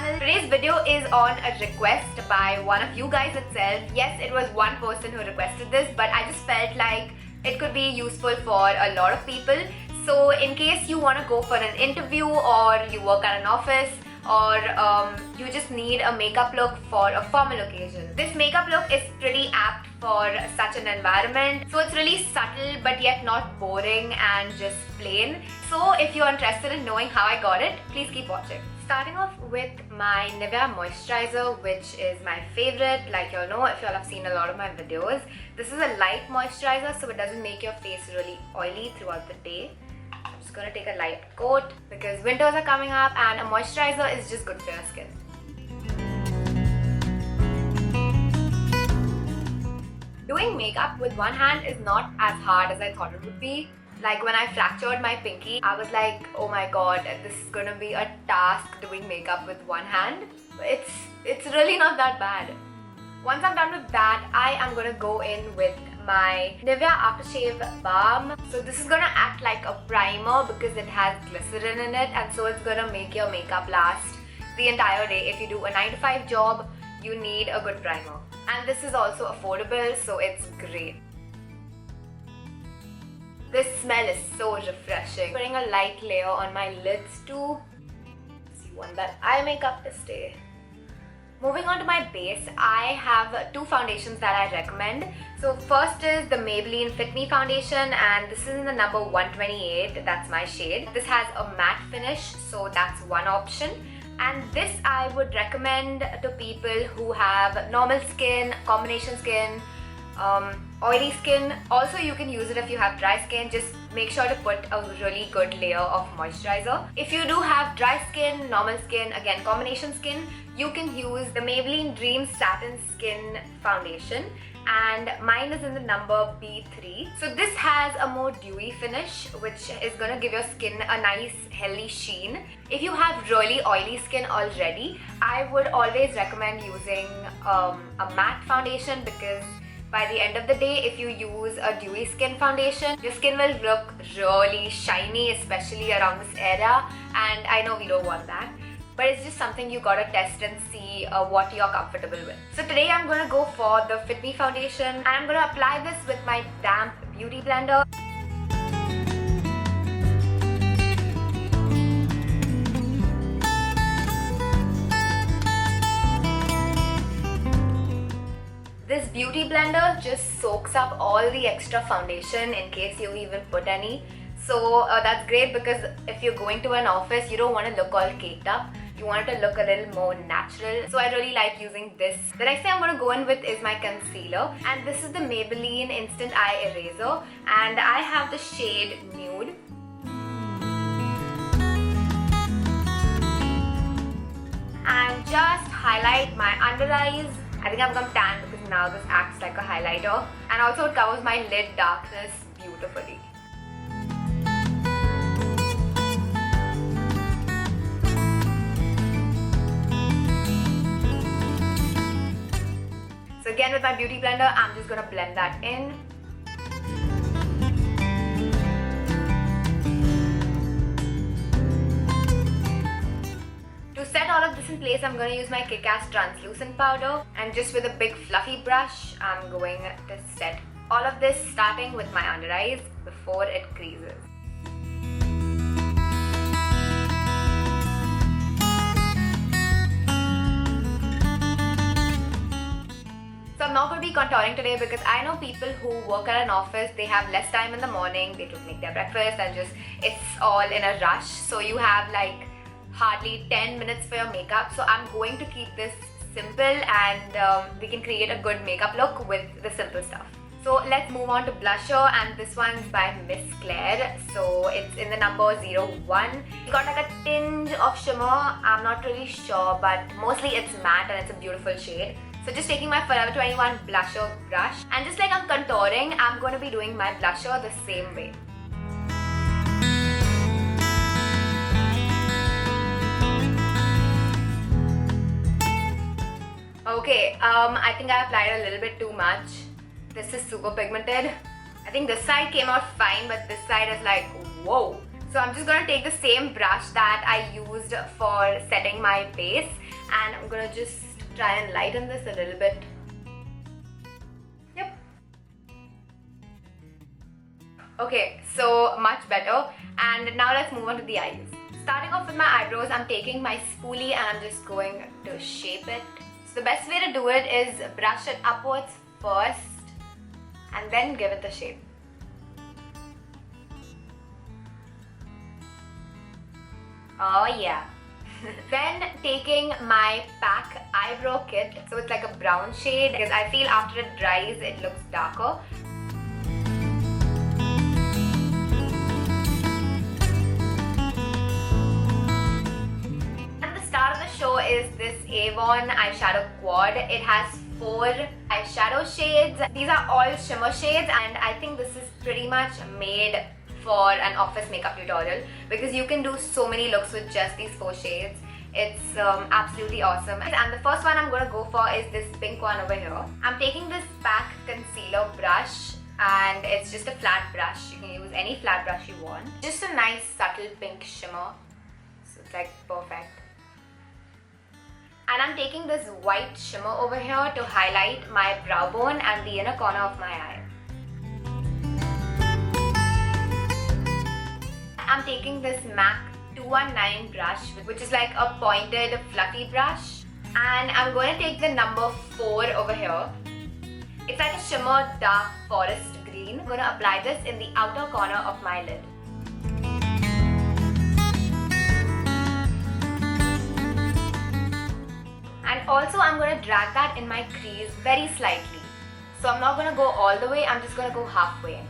channel. Today's video is on a request by one of you guys itself. Yes, it was one person who requested this, but I just felt like it could be useful for a lot of people. So in case you want to go for an interview, or you work at an office, or you just need a makeup look for a formal occasion, this makeup look is pretty apt for such an environment. So it's really subtle but yet not boring and just plain. So if you're interested in knowing how I got it, please keep watching. Starting off with my Nivea moisturiser, which is my favorite. Like you all know, if you all have seen a lot of my videos, this is a light moisturizer, so it doesn't make your face really oily throughout the day. I'm just gonna take a light coat because winters are coming up and a moisturizer is just good for your skin. Doing makeup with one hand is not as hard as I thought it would be. Like when I fractured my pinky, I was like, oh my god, this is gonna be a task doing makeup with one hand. It's really not that bad. Once I'm done with that, I am gonna go in with my Nivea Aftershave Balm. So this is gonna act like a primer because it has glycerin in it, and so it's gonna make your makeup last the entire day. If you do a 9-to-5 job, you need a good primer. And this is also affordable, so it's great. This smell is so refreshing. Putting a light layer on my lids too. So you want that eye makeup to stay. Moving on to my base, I have two foundations that I recommend. So first is the Maybelline Fit Me Foundation, and this is in the number 128, that's my shade. This has a matte finish, so that's one option. And this I would recommend to people who have normal skin, combination skin, oily skin. Also, you can use it if you have dry skin. Just make sure to put a really good layer of moisturizer. If you do have dry skin, normal skin, again combination skin, you can use the Maybelline Dream Satin Skin Foundation, and mine is in the number B3. So this has a more dewy finish, which is gonna give your skin a nice healthy sheen. If you have really oily skin already, I would always recommend using a matte foundation, because by the end of the day, if you use a dewy skin foundation, your skin will look really shiny, especially around this area, and I know we don't want that. But it's just something you gotta test and see what you're comfortable with. So today I'm gonna go for the Fit Me Foundation, and I'm gonna apply this with my damp beauty blender. This beauty blender just soaks up all the extra foundation in case you even put any. So that's great, because if you're going to an office, you don't want to look all caked up. You want it to look a little more natural. So I really like using this. The next thing I'm going to go in with is my concealer, and this is the Maybelline Instant Eye Eraser, and I have the shade Nude. And just highlight my under eyes. I think I've become tan because now this acts like a highlighter, and also it covers my lid darkness beautifully. So again, with my beauty blender, I'm just gonna blend that in. To set all of this in place, I'm going to use my Kick-Ass translucent powder, and just with a big fluffy brush, I'm going to set all of this, starting with my under eyes before it creases. So I'm not going to be contouring today because I know people who work at an office, they have less time in the morning, they don't make their breakfast, and just it's all in a rush. So you have like hardly 10 minutes for your makeup. So I'm going to keep this simple, and we can create a good makeup look with the simple stuff. So let's move on to blusher, and this one's by Miss Claire. So it's in the number 01. It's got like a tinge of shimmer. I'm not really sure, but mostly it's matte and it's a beautiful shade. So just taking my Forever 21 blusher brush, and just like I'm contouring, I'm going to be doing my blusher the same way. Okay, I think I applied a little bit too much. This is super pigmented. I think this side came out fine, but this side is like, whoa. So I'm just going to take the same brush that I used for setting my base, and I'm gonna just try and lighten this a little bit. Yep. Okay, so much better. And now let's move on to the eyes. Starting off with my eyebrows, I'm taking my spoolie and I'm just going to shape it. So the best way to do it is brush it upwards first and then give it the shape. Oh yeah. Then taking my PAC eyebrow kit, so it's like a brown shade because I feel after it dries it looks darker. And the star of the show is this AVON eyeshadow quad. It has 4 eyeshadow shades. These are all shimmer shades, and I think this is pretty much made for an office makeup tutorial because you can do so many looks with just these 4 shades. It's absolutely awesome. And the first one I'm going to go for is this pink one over here. I'm taking this PAC concealer brush, and it's just a flat brush. You can use any flat brush you want. Just a nice subtle pink shimmer. So it's like perfect. And I'm taking this white shimmer over here to highlight my brow bone and the inner corner of my eye. I'm taking this MAC 219 brush, which is like a pointed fluffy brush, and I'm going to take the number 4 over here. It's like a shimmer dark forest green. I'm going to apply this in the outer corner of my lid. And also I'm going to drag that in my crease very slightly. So I'm not going to go all the way, I'm just going to go halfway in.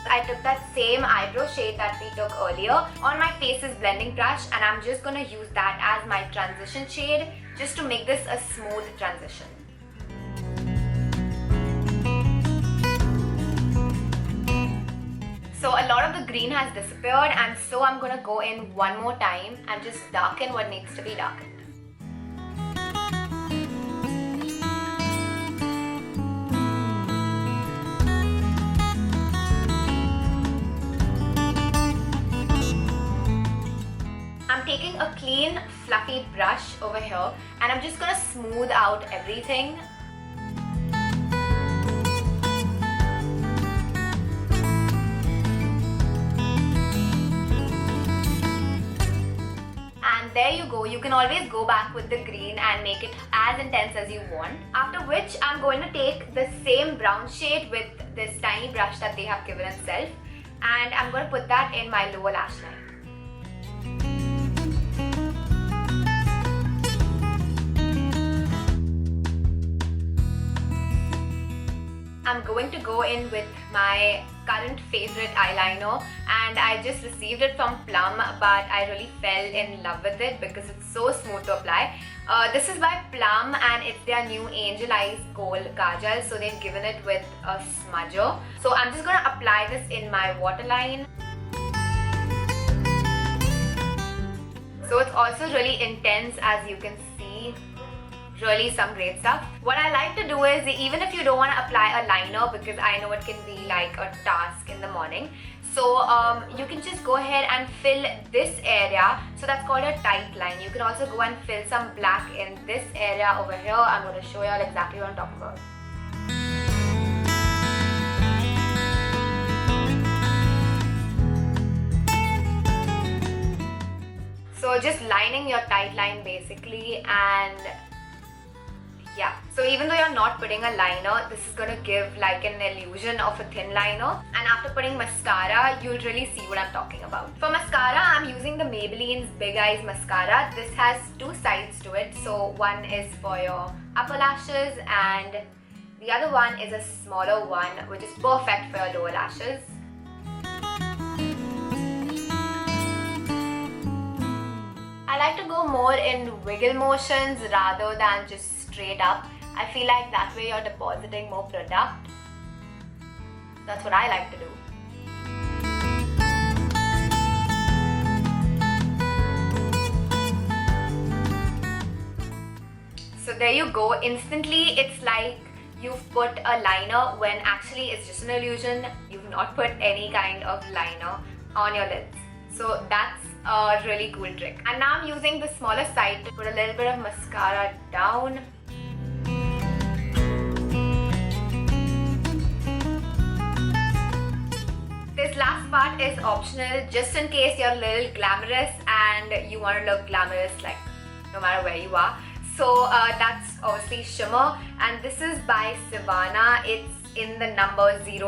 I took that same eyebrow shade that we took earlier on my Faces blending brush, and I'm just going to use that as my transition shade just to make this a smooth transition. So a lot of the green has disappeared, and so I'm going to go in one more time and just darken what needs to be darkened. I'm taking a clean fluffy brush over here and I'm just going to smooth out everything. And there you go. You can always go back with the green and make it as intense as you want. After which I'm going to take the same brown shade with this tiny brush that they have given itself, and I'm going to put that in my lower lash line. I'm going to go in with my current favorite eyeliner, and I just received it from Plum, but I really fell in love with it because it's so smooth to apply. This is by Plum and it's their new Angel Eyes Gold Kajal, so they've given it with a smudger. So I'm just going to apply this in my waterline. So it's also really intense, as you can see. Really some great stuff. What I like to do is, even if you don't want to apply a liner, because I know it can be like a task in the morning, so you can just go ahead and fill this area. So that's called a tight line. You can also go and fill some black in this area over here. I'm going to show you all exactly what I'm talking about. So just lining your tight line basically, and yeah, so even though you're not putting a liner, this is going to give like an illusion of a thin liner. And after putting mascara, you'll really see what I'm talking about. For mascara, I'm using the Maybelline's Big Eyes Mascara. This has 2 sides to it. So one is for your upper lashes and the other one is a smaller one, which is perfect for your lower lashes. I like to go more in wiggle motions rather than just straight up. I feel like that way you're depositing more product. That's what I like to do. So there you go. Instantly, it's like you've put a liner when actually it's just an illusion. You've not put any kind of liner on your lids. So that's a really cool trick. And now I'm using the smaller side to put a little bit of mascara down. This last part is optional, just in case you're a little glamorous and you want to look glamorous like no matter where you are. So that's obviously shimmer, and this is by Sivanna. It's in the number 02.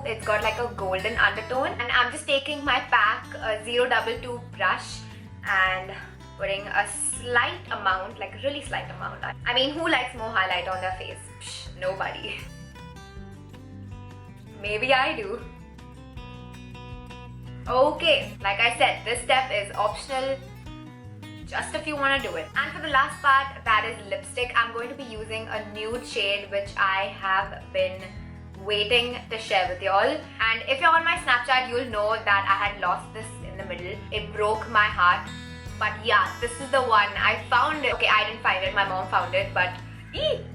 It's got like a golden undertone, and I'm just taking my PAC 022 brush and putting a slight amount, like a really slight amount. I mean, who likes more highlight on their face? Psh, nobody. Maybe I do. Okay, like I said, this step is optional, just if you want to do it. And for the last part, that is lipstick. I'm going to be using a nude shade which I have been waiting to share with y'all. And if you're on my Snapchat, you'll know that I had lost this in the middle. It broke my heart. But yeah, this is the one. I found it. Okay, I didn't find it, my mom found it, but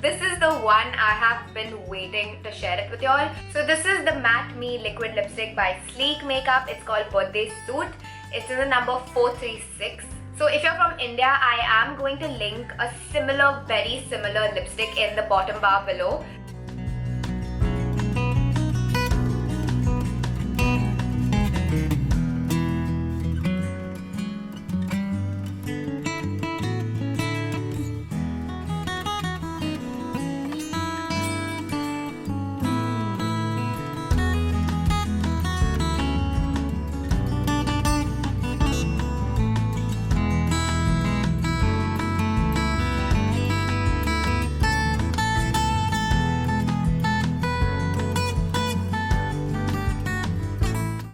this is the one I have been waiting to share it with y'all. So this is the Matte Me Liquid Lipstick by Sleek Makeup. It's called Birthday Suit. It's in the number 436. So if you're from India, I am going to link a similar, very similar lipstick in the bottom bar below.